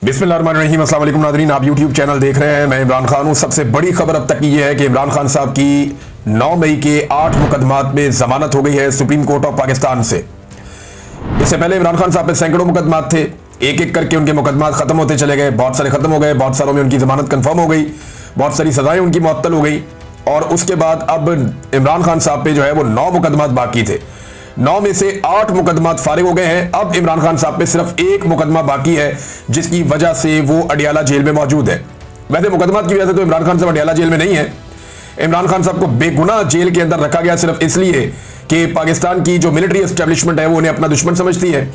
बिस्मिल्लाहिर्रहमानिर्रहीम। अस्सलाम वालेकुम नाज़रीन, आप यूट्यूब चैनल देख रहे हैं। मैं इमरान खान हूँ। सबसे बड़ी खबर अब तक की यह है कि इमरान खान साहब की 9 मई के 8 मुकदमात में जमानत हो गई है सुप्रीम कोर्ट ऑफ पाकिस्तान से। इससे पहले इमरान खान साहब पे सैकड़ों मुकदमात थे, एक एक करके उनके मुकदमात खत्म होते चले गए। बहुत सारे खत्म हो गए, बहुत सारों में उनकी जमानत कंफर्म हो गई, बहुत सारी सजाएं उनकी मुअत्तल हो गई। और उसके बाद अब इमरान खान साहब पे जो है वो 9 मुकदमात बाकी थे। 9 में से 8 मुकदमात फारिग हो गए हैं। अब इमरान खान साहब पे सिर्फ एक मुकदमा बाकी है, जिसकी वजह से वो अडियाला जेल में मौजूद है। वैसे मुकदमात की वजह से तो इमरान खान साहब अडियाला जेल में नहीं है। इमरान खान साहब को बेगुनाह जेल के अंदर रखा गया सिर्फ इसलिए कि पाकिस्तान की जो मिलिट्री एस्टेब्लिशमेंट है वो उन्हें अपना दुश्मन समझती है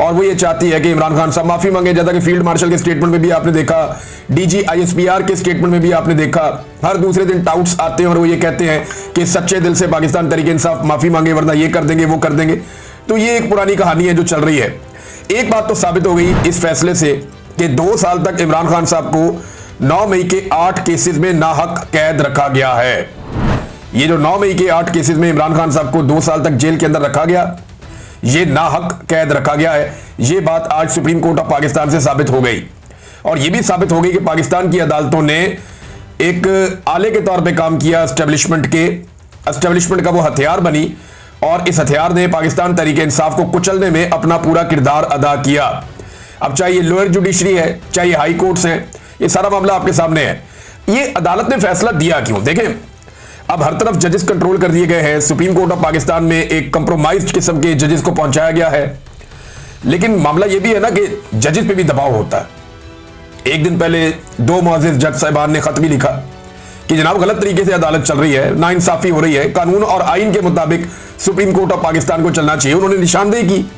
और वो ये चाहती है कि इमरान खान साहब माफी मांगे। जैसा कि फील्ड मार्शल के स्टेटमेंट में भी आपने देखा, डीजी आईएसपीआर के स्टेटमेंट में भी आपने देखा, हर दूसरे दिन टाउट्स आते हैं और वो ये कहते हैं कि सच्चे दिल से पाकिस्तान तहरीक इंसाफ माफी मांगे, वरना ये कर देंगे वो कर देंगे। तो ये एक पुरानी कहानी है जो चल रही है। एक बात तो साबित हो गई इस फैसले से कि 2 साल तक इमरान खान साहब को 9 मई के 8 केसेस में नाहक कैद रखा गया है। ये जो 9 मई के 8 केसेस में इमरान खान साहब को 2 साल तक जेल के अंदर रखा गया, ये नाहक कैद रखा गया है। ये बात आज सुप्रीम कोर्ट ऑफ पाकिस्तान से साबित हो गई और ये भी साबित हो गई कि पाकिस्तान की अदालतों ने एक आले के तौर पे काम किया। एस्टेब्लिशमेंट का वो हथियार बनी और इस हथियार ने पाकिस्तान तहरीक इंसाफ को कुचलने में अपना पूरा किरदार अदा किया। अब चाहे ये लोअर जुडिशरी है, चाहे हाई कोर्ट्स हैं, ये सारा मामला आपके सामने है। ये अदालत ने फैसला दिया क्यों? देखें, अब हर तरफ जजेस कंट्रोल कर दिए गए हैं। सुप्रीम कोर्ट ऑफ पाकिस्तान में एक कंप्रोमाइज्ड किस्म के जजेस को पहुंचाया गया है। लेकिन मामला यह भी है ना कि जजेस पे भी दबाव होता है। एक दिन पहले 2 मुअज़्ज़िज़ जज साहिबान ने खत भी लिखा कि जनाब गलत तरीके से अदालत चल रही है, नाइंसाफी हो रही है, कानून और आइन के मुताबिक सुप्रीम कोर्ट ऑफ पाकिस्तान को चलना चाहिए। उन्होंने निशानदेही की,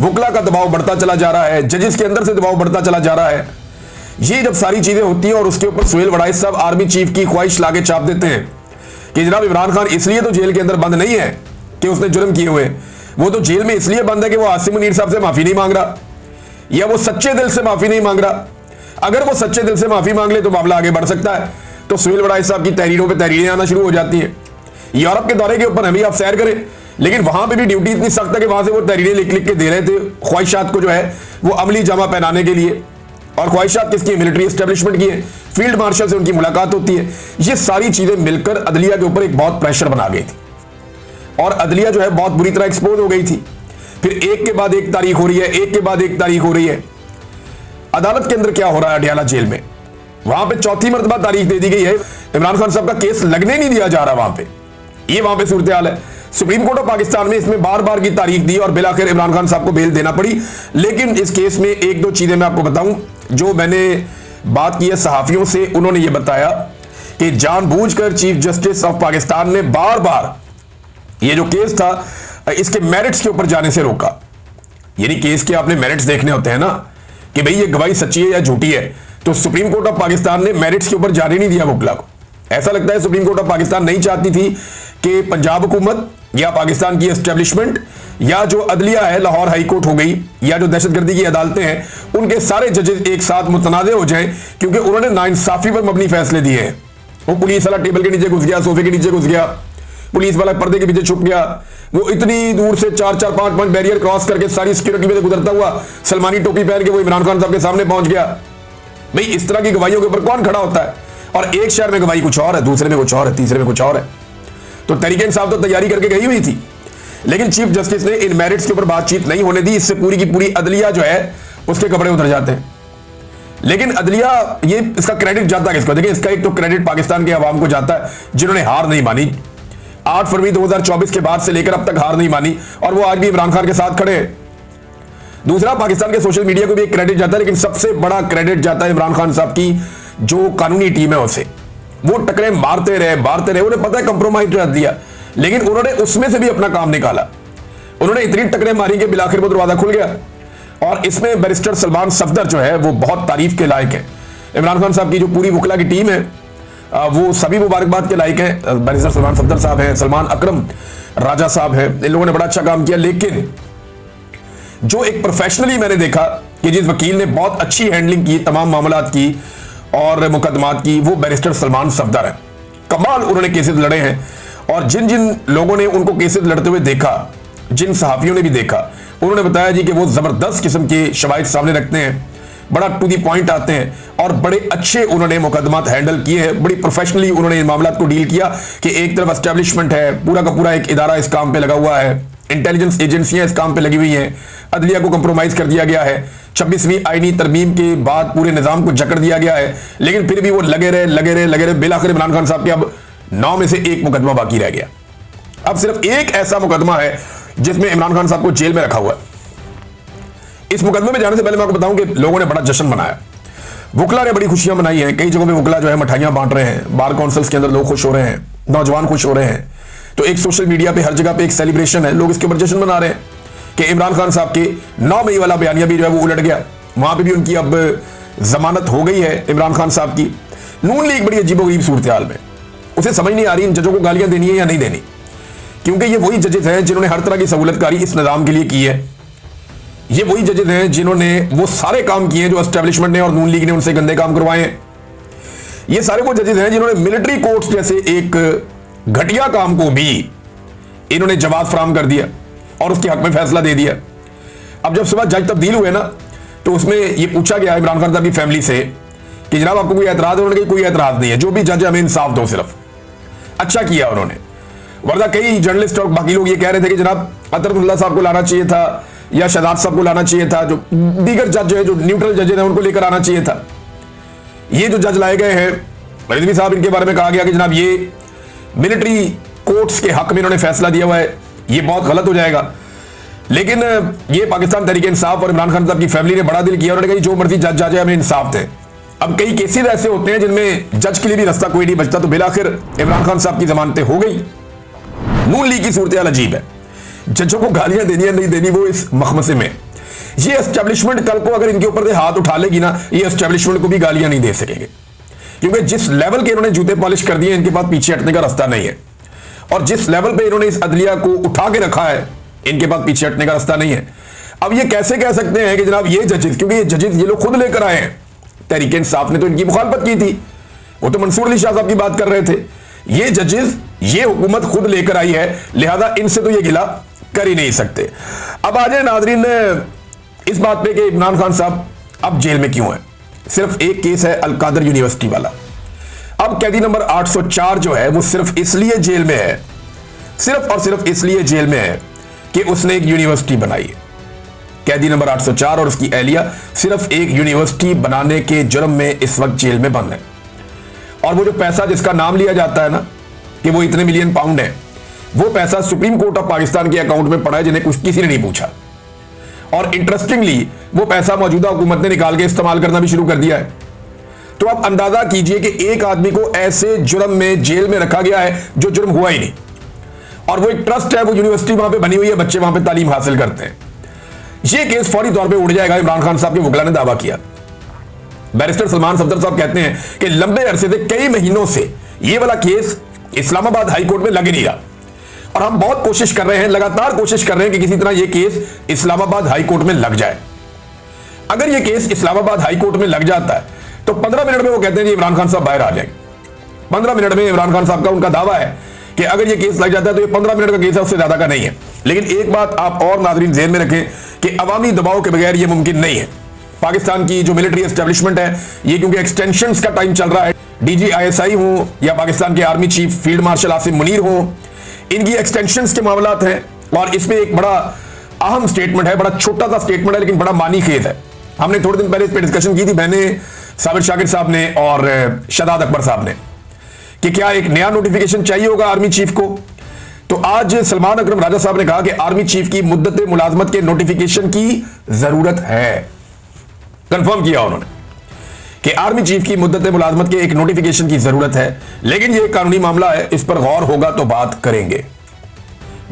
वकला का दबाव बढ़ता चला जा रहा है, जजेस के अंदर से दबाव बढ़ता चला जा रहा है। ये जब सारी चीजें होती हैं और उसके ऊपर सुहेल वड़ाइच साहब आर्मी चीफ की ख्वाहिश लाके छाप देते हैं कि जनाब इमरान खान इसलिए तो जेल के अंदर बंद नहीं है कि उसने जुर्म किए हुए, वो तो जेल में इसलिए बंद है कि वो आसिम मुनीर साहब से माफी नहीं मांग रहा या वो सच्चे दिल से माफी नहीं मांग रहा। अगर वो सच्चे दिल से माफी मांग ले तो मामला आगे बढ़ सकता है। तो सुहेल वड़ाइच साहब की तहरीरों पे तहरीरें आना शुरू हो जाती हैं। यूरोप के दौरे के ऊपर अभी आप सैर करें, लेकिन वहां पे भी ड्यूटी इतनी सख्त है कि वहां से वो तहरीरें लिख लिख के दे रहे थे ख्वाहिशात को जो है वो अमली जामा पहनाने के लिए। और ख्वाहिशात किसकी? मिलिट्री एस्टेब्लिशमेंट की है। फील्ड मार्शल से उनकी मुलाकात होती है। ये सारी चीजें मिलकर अदलिया के ऊपर एक बहुत प्रेशर बना गई थी और अदलिया जो है बहुत बुरी तरह एक्सपोज हो गई थी। फिर एक के बाद एक तारीख हो रही है, एक के बाद एक तारीख हो रही है। अदालत के अंदर क्या हो रहा है? अडियाला जेल में वहां पे चौथी मरतबा तारीख दे दी गई है। इमरान खान साहब का केस लगने नहीं दिया जा रहा वहां पे। ये वहां पे सूरत हाल है। सुप्रीम कोर्ट ऑफ पाकिस्तान में इसमें बार बार की तारीख दी और बिलाखिर इमरान खान साहब को बेल देना पड़ी। लेकिन इस केस में 1-2 चीजें मैं आपको बताऊं जो मैंने बात की है सहाफियों से। उन्होंने ये बताया कि जानबूझकर चीफ जस्टिस ऑफ पाकिस्तान ने बार बार ये जो केस था इसके मेरिट्स के ऊपर जाने से रोका। यानी केस के आपने मेरिट्स देखने होते हैं ना कि भाई ये गवाही सच्ची है या झूठी है। तो सुप्रीम कोर्ट ऑफ पाकिस्तान ने मेरिट्स के ऊपर जाने नहीं दिया वकला को। ऐसा लगता है सुप्रीम कोर्ट ऑफ पाकिस्तान नहीं चाहती थी कि पंजाब हुकूमत या पाकिस्तान की एस्टेब्लिशमेंट या जो अदलिया है, लाहौर हाई कोर्ट हो गई, या जो दहशतगर्दी की अदालतें हैं, उनके सारे जजेस एक साथ मुतनाज़े हो जाएं, क्योंकि उन्होंने नाइंसाफी पर मबनी फैसले दिए हैं। वो पुलिस वाला टेबल के नीचे घुस गया, सोफे के नीचे घुस गया, पुलिस वाला पर्दे के पीछे छुप गया, वो इतनी दूर से 4-4, 5-5 बैरियर क्रॉस करके सारी सिक्योरिटी में से गुजरता हुआ सलमानी टोपी पहन के वो इमरान खान साहब के सामने पहुंच गया। भाई इस तरह की गवाहियों के ऊपर कौन खड़ा होता है? और एक शहर में गवाही कुछ और है, दूसरे में कुछ और है, तीसरे में कुछ और है। तो तहरीक इंसाफ तो तैयारी करके गई हुई थी, लेकिन चीफ जस्टिस ने इन मेरिट्स के ऊपर बातचीत नहीं होने दी। इससे पूरी की पूरी अदलिया जो है उसके कपड़े उतर जाते हैं। लेकिन अदलिया, ये इसका क्रेडिट जाता है किसको? देखिए, इसका एक तो क्रेडिट पाकिस्तान के अवाम को जाता है जिन्होंने हार नहीं मानी। 8 फरवरी 2024 के बाद से लेकर अब तक हार नहीं मानी और वो आज भी इमरान खान के साथ खड़े हैं। दूसरा, पाकिस्तान के सोशल मीडिया को भी एक क्रेडिट जाता है, लेकिन सबसे बड़ा क्रेडिट जाता है इमरान खान साहब की जो कानूनी टीम है उसे। वो टकरे मारते रहे, उन्हें पता है कंप्रोमाइज कर दिया, लेकिन उन्होंने उसमें से भी अपना काम निकाला। उन्होंने इतनी टकरे मारी कि बिलाखिर वो दरवाजा खुल गया। और इसमें बैरिस्टर सलमान सफदर जो है वो बहुत तारीफ के लायक है। इमरान खान साहब की जो पूरी वकला की टीम है वो सभी मुबारकबाद के लायक है। बैरिस्टर सलमान सफदर साहब हैं, सलमान अकरम राजा साहब हैं, इन लोगों ने बड़ा अच्छा काम किया। लेकिन जो एक प्रोफेशनली मैंने देखा कि जिस वकील ने बहुत अच्छी हैंडलिंग की तमाम मामलात की और मुकदमात की, वो बैरिस्टर सलमान सफदर है। कमाल उन्होंने केसेस लड़े हैं और जिन जिन लोगों ने उनको केसेस लड़ते हुए देखा, जिन सहाफियों ने भी देखा, उन्होंने बताया जी कि वो जबरदस्त किस्म के शवाहिद सामने रखते हैं। बड़ा टू दी पॉइंट आते हैं और बड़े अच्छे उन्होंने मुकदमात हैंडल किए हैं। बड़ी प्रोफेशनली उन्होंने इन मामलों को डील किया कि एक तरफ एस्टेब्लिशमेंट है, पूरा का पूरा एक इदारा इस काम पे लगा हुआ है, इंटेलिजेंस एजेंसियां इस काम पे लगी हुई हैं, अदलिया को कंप्रोमाइज कर दिया गया है, 26वीं आईनी तरमीम के बाद पूरे निजाम को जकड़ दिया गया है, लेकिन फिर भी वो लगे रहे। बिलाखिर इमरान खान साहब के अब 9 में से 1 मुकदमा बाकी रह गया। अब सिर्फ एक ऐसा मुकदमा है जिसमें इमरान खान साहब को जेल में रखा हुआ है। इस मुकदमे में जाने से पहले मैं आपको बताऊं कि लोगों ने बड़ा जश्न मनाया, वकला ने बड़ी खुशियां मनाई हैं। कई जगहों पे वकला जो है मिठाइयां बांट रहे हैं, बार काउंसिल्स के अंदर लोग खुश हो रहे हैं, नौजवान खुश हो रहे हैं। तो एक सोशल मीडिया पे हर जगह पे एक सेलिब्रेशन है, लोग इसके ऊपर जश्न मना रहे हैं कि इमरान खान साहब के 9 मई वाला बयानिया भी जो है वो उलट गया। वहां पर भी उनकी अब जमानत हो गई है इमरान खान साहब की। नून लीग बड़ी अजीबोगरीब सूरत हाल में, उसे समझ नहीं आ रही इन जजों को गालियां देनी है या नहीं देनी, क्योंकि ये वही जजेस हैं जिन्होंने हर तरह की सहूलतकारी इस निजाम के लिए की है। ये वही जजेस हैं जिन्होंने वो सारे काम किए हैं जो एस्टेब्लिशमेंट ने और नून लीग ने उनसे गंदे काम करवाए हैं। ये सारे वो जजेस हैं जिन्होंने मिलिट्री कोर्ट्स जैसे एक घटिया काम को भी इन्होंने जवाब फराहम कर दिया और उसके हक में फैसला दे दिया। अब जब सुबह जज तब्दील हुए ना, तो उसमें ये पूछा गया इमरान खान साहब की फैमिली से कि जनाब आपको कोई एतराज है? उन्होंने कहा कोई एतराज नहीं है, जो भी जज हमें इंसाफ दो। सिर्फ अच्छा किया उन्होंने, वरना कई जर्नलिस्ट और बाकी लोग ये कह रहे थे कि जनाब अतरतुल्लाह साहब को लाना चाहिए था या शहजाद साहब को लाना चाहिए था, जो दीगर जज जो है, जो न्यूट्रल जजेस हैं, उनको लेकर आना चाहिए था। ये जो जज लाए गए हैं रिजवी साहब, इनके बारे में कहा गया कि जनाब ये मिलिट्री कोर्ट्स के हक में इन्होंने फैसला दिया हुआ है, ये बहुत गलत हो जाएगा। लेकिन ये पाकिस्तान तहरीक इंसाफ और इमरान खान साहब की फैमिली ने बड़ा दिल किया, उन्होंने कहा जो मर्जी जज आ जाए हमें इंसाफ दें। अब कई केसेस ऐसे होते हैं जिनमें जज के लिए भी रास्ता कोई नहीं बचता, तो बिलाखिर इमरान खान साहब की जमानतें हो गई। नून लीग की सूरत हाल अजीब है, जजों को गालियां देनी है नहीं देनी वो इस मखमसे में। ये एस्टेब्लिशमेंट कल को अगर इनके ऊपर से हाथ उठा लेगी ना, ये एस्टेब्लिशमेंट को भी गालियां नहीं दे सकेंगे, क्योंकि जिस लेवल के इन्होंने जूते पॉलिश कर दिए इनके पास पीछे हटने का रास्ता नहीं है। और जिस लेवल पे इन्होंने इस अदलिया को उठा के रखा है इनके पास पीछे हटने का रास्ता नहीं है। अब ये कैसे कह सकते हैं कि जनाब ये जजेस, क्योंकि ये जजेस ये लोग खुद लेकर आए हैं, तहरीक इंसाफ ने तो इनकी मुखालफत की थी, वो तो मंसूर अली शाह साहब की बात कर रहे थे। ये जजेस ये हुकूमत खुद लेकर आई है, लिहाजा इनसे तो ये गिला कर ही नहीं सकते। अब आ जाए नाजरीन इस बात पे कि इमरान खान साहब अब जेल में क्यों है। सिर्फ एक केस है अलकादर यूनिवर्सिटी वाला। अब कैदी नंबर 804 जो है वो सिर्फ इसलिए जेल में है, सिर्फ और सिर्फ इसलिए जेल में है कि उसने एक यूनिवर्सिटी बनाई है। कैदी नंबर 804 और उसकी एहलिया सिर्फ एक यूनिवर्सिटी बनाने के जुर्म में इस वक्त जेल में बंद है। और वो जो पैसा जिसका नाम लिया जाता है ना कि वो इतने मिलियन पाउंड है, वो पैसा सुप्रीम कोर्ट ऑफ पाकिस्तान के अकाउंट में पड़ा है, जिन्हें कुछ किसी ने नहीं पूछा। और इंटरेस्टिंगली वो पैसा मौजूदा हुकूमत ने निकाल के इस्तेमाल करना भी शुरू कर दिया है। तो आप अंदाजा कीजिए कि एक आदमी को ऐसे जुर्म में जेल में रखा गया है जो जुर्म हुआ ही नहीं, और वो एक ट्रस्ट है, वो यूनिवर्सिटी वहां पे बनी हुई है, बच्चे वहां पे तालीम हासिल करते हैं। ये केस फौरी तौर पे उड़ जाएगा, इमरान खान साहब के वकला ने दावा किया। बैरिस्टर सलमान सफदर साहब कहते हैं कि लंबे अरसे से, कई महीनों से ये वाला केस इस्लामाबाद हाई कोर्ट में लग नहीं रहा, और हम बहुत कोशिश कर रहे हैं, लगातार कोशिश कर रहे हैं कि किसी तरह ये केस इस्लामाबाद हाई कोर्ट में लग जाए। अगर ये केस इस्लामाबाद हाई कोर्ट में लग जाता है तो 15 मिनट में वो कहते हैं कि इमरान खान साहब बाहर आ जाएंगे। 15 मिनट में इमरान खान साहब का उनका दावा है कि अगर ये केस लग जाता है तो ये 15 मिनट का केस है, उससे ज्यादा का नहीं है। लेकिन एक बात आप और नाज़रीन ज़हन में रखें कि अवामी दबाव के बगैर ये मुमकिन नहीं है। पाकिस्तान की जो मिलिट्री एस्टेब्लिशमेंट है, ये क्योंकि एक्सटेंशंस का टाइम चल रहा है, DGISI हो या पाकिस्तान के army chief field marshal Asim Munir हो, इनकी एक्सटेंशंस के मामलात हैं। और इसमें एक बड़ा अहम स्टेटमेंट है, बड़ा छोटा सा स्टेटमेंट है लेकिन बड़ा मानी खेद है। हमने थोड़े दिन पहले इस पर डिस्कशन की थी, मैंने साबिर शाकिर साहब ने और शहजाद अकबर साहब ने, कि क्या एक नया नोटिफिकेशन चाहिए होगा आर्मी चीफ को। तो आज सलमान अकरम राजा साहब ने कहा कि आर्मी चीफ की मुद्दत मुलाजमत के नोटिफिकेशन की जरूरत है। कंफर्म किया उन्होंने कि आर्मी चीफ की मुद्दत मुलाजमत के एक नोटिफिकेशन की जरूरत है, लेकिन यह कानूनी मामला है, इस पर गौर होगा तो बात करेंगे।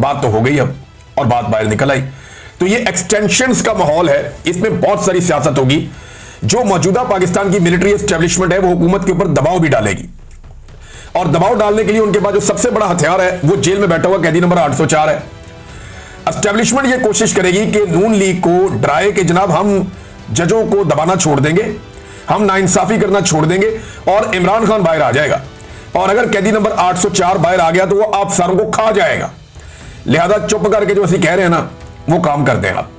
बात तो हो गई अब, और बात बाहर निकल आई। तो ये एक्सटेंशंस का माहौल है, इसमें बहुत सारी सियासत होगी। जो मौजूदा पाकिस्तान की मिलिट्री एस्टेब्लिशमेंट है वो हुकूमत के ऊपर दबाव भी डालेगी, और दबाव डालने के लिए उनके पास जो सबसे बड़ा हथियार है वो जेल में बैठा हुआ कैदी नंबर 804 है। एस्टेब्लिशमेंट ये कोशिश करेगी कि नून लीग को डराए कि जनाब हम जजों को दबाना छोड़ देंगे, हम नाइंसाफी करना छोड़ देंगे और इमरान खान बाहर आ जाएगा, और अगर कैदी नंबर 804 बाहर आ गया तो वो आप सारों को खा जाएगा। लिहाजा चुप करके जो असं कह रहे हैं ना वो काम कर दें आप।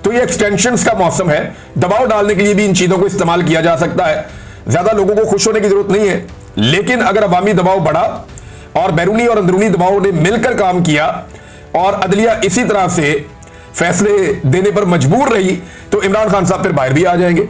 तो ये एक्सटेंशंस का मौसम है, दबाव डालने के लिए भी इन चीजों को इस्तेमाल किया जा सकता है। ज्यादा लोगों को खुश होने की जरूरत नहीं है, लेकिन अगर अवामी दबाव बढ़ा और बैरूनी और अंदरूनी दबाव ने मिलकर काम किया और अदलिया इसी तरह से फैसले देने पर मजबूर रही, तो इमरान खान साहब फिर बाहर भी आ जाएंगे।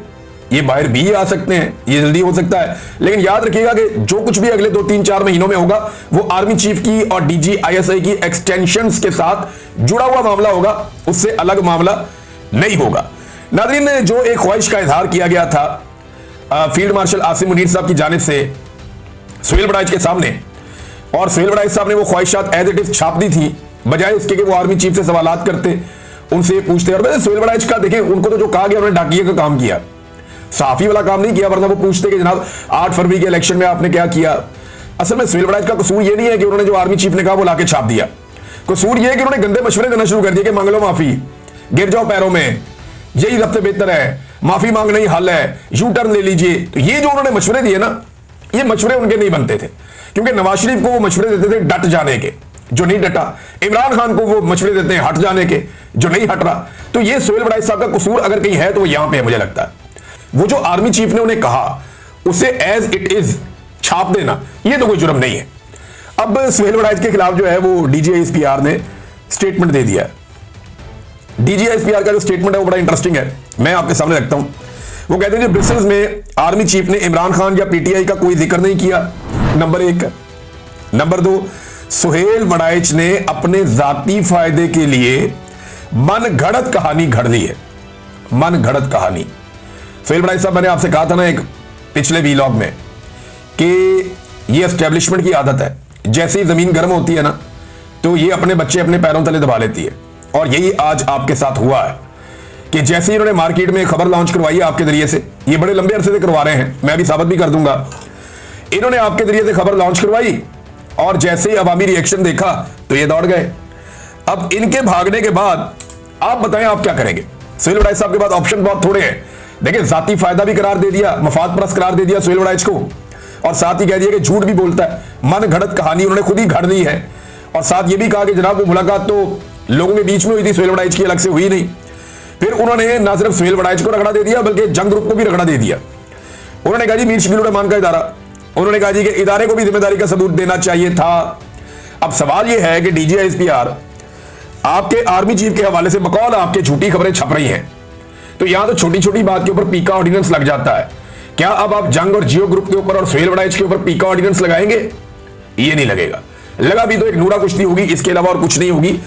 ये बाहर भी आ सकते हैं, ये जल्दी हो सकता है। लेकिन याद रखिएगा कि जो कुछ भी अगले 2-3-4 महीनों में होगा वो आर्मी चीफ की और डीजी आईएसआई की एक्सटेंशंस के साथ जुड़ा हुआ मामला होगा, उससे अलग मामला नहीं होगा। नाज़रीन, ने जो एक ख्वाहिश का इजहार किया गया था फील्ड मार्शल आसिम मुनीर साहब की जानिब से सुहेल बड़ाइच के सामने, और सुहेल बड़ाइच साहब ने वो ख्वाहिशात एज इट इज छाप दी थी, बजाय इसके कि वो आर्मी चीफ से सवालात करते, उनसे पूछते। और वैसे सुहेल बड़ाइच का देखें, उनको तो जो कहा गया उन्होंने डाकिया का काम किया, साफी वाला काम नहीं किया, वरना वो पूछते कि जनाब 8 फरवरी के इलेक्शन में आपने क्या किया। असल में सुहेल बड़ाइच का कसूर ये नहीं है कि उन्होंने जो आर्मी चीफ ने कहा वो लाके छाप दिया। कसूर ये है कि उन्होंने गंदे मशवरे देना शुरू कर दिए कि मांग लो माफी, गिर जाओ पैरों में, यही सबसे बेहतर है, माफी मांगना ही हल है, यू टर्न ले लीजिए। तो ये जो उन्होंने मशवरे दिए ना, ये मशवरे उनके नहीं बनते थे, क्योंकि नवाज शरीफ को वो मशवरे देते थे डट जाने के, जो नहीं डटा। इमरान खान को वो मशवरे देते हैं हट जाने के, जो नहीं हट रहा। तो ये सुहेल बड़ाइच साहब का कसूर अगर कहीं है तो वो यहां पे है। मुझे लगता है वो जो आर्मी चीफ ने उन्हें कहा उसे एज इट इज छाप देना, ये तो कोई जुर्म नहीं है। अब सुहेल बड़ाइच के खिलाफ जो है वो डीजीआईएसपीआर ने स्टेटमेंट दे दिया है। डीजीआईएसपीआर का जो स्टेटमेंट है वो बड़ा इंटरेस्टिंग है, मैं आपके सामने रखता हूं। वो कहते हैं कि ब्रसेल्स में आर्मी चीफ ने इमरान खान या पीटीआई का कोई जिक्र नहीं किया, नंबर 1। नंबर 2, सुहेल बड़ाइच ने अपने जाती फायदे के लिए मन घड़त कहानी घड़ ली है, मन घड़त कहानी। सुहेल बड़ाइच साहब, मैंने आपसे कहा था ना एक पिछले वीलॉग में कि ये एस्टेब्लिशमेंट की आदत है, जैसे ही जमीन गर्म होती है ना तो ये अपने बच्चे अपने पैरों तले दबा लेती है। और यही आज आपके साथ हुआ है कि जैसे ही इन्होंने मार्केट में खबर लॉन्च करवाई है आपके जरिए से, ये बड़े लंबे अरसे से करवा रहे हैं, मैं भी साबित भी कर दूंगा, इन्होंने आपके जरिए से खबर लॉन्च करवाई और जैसे ही अवामी रिएक्शन देखा तो ये दौड़ गए। अब इनके भागने के बाद आप बताएं आप क्या करेंगे। सुहेल बड़ाइच साहब के पास ऑप्शन बहुत थोड़े हैं। देखिए, जाती फायदा भी करार दे दिया, मफाद परस्त करार दे दिया सुहेल बड़ाइच को, और साथ ही कह दिया कि झूठ भी बोलता है, मन घड़त कहानी उन्होंने खुद ही घड़ ली है। और साथ ये भी कहा कि जनाब वो मुलाकात तो लोगों के बीच में हुई थी, सुहेल बड़ाइच की अलग से हुई नहीं। फिर उन्होंने ना सिर्फ सुहेल बड़ाइच को रगड़ा दे दिया बल्कि जंग ग्रुप को भी रगड़ा दे दिया। उन्होंने कहा जी मीर शकील उर रहमान का इदारा, उन्होंने कहा जी कि इदारे को भी जिम्मेदारी का सबूत देना चाहिए था। अब सवाल यह है कि डीजीआईएसपीआर आपके आर्मी चीफ के हवाले से बकौल आपके झूठी खबरें छप रही हैं, तो यहां तो छोटी छोटी बात के ऊपर पीका ऑर्डिनेंस लग जाता है। क्या अब आप जंग और जियो ग्रुप के ऊपर और सुहेल बड़ाइच के ऊपर पीका ऑर्डिनेंस लगाएंगे? ये नहीं लगेगा। लगा भी तो एक नूरा कुश्ती होगी, इसके अलावा और कुछ नहीं होगी।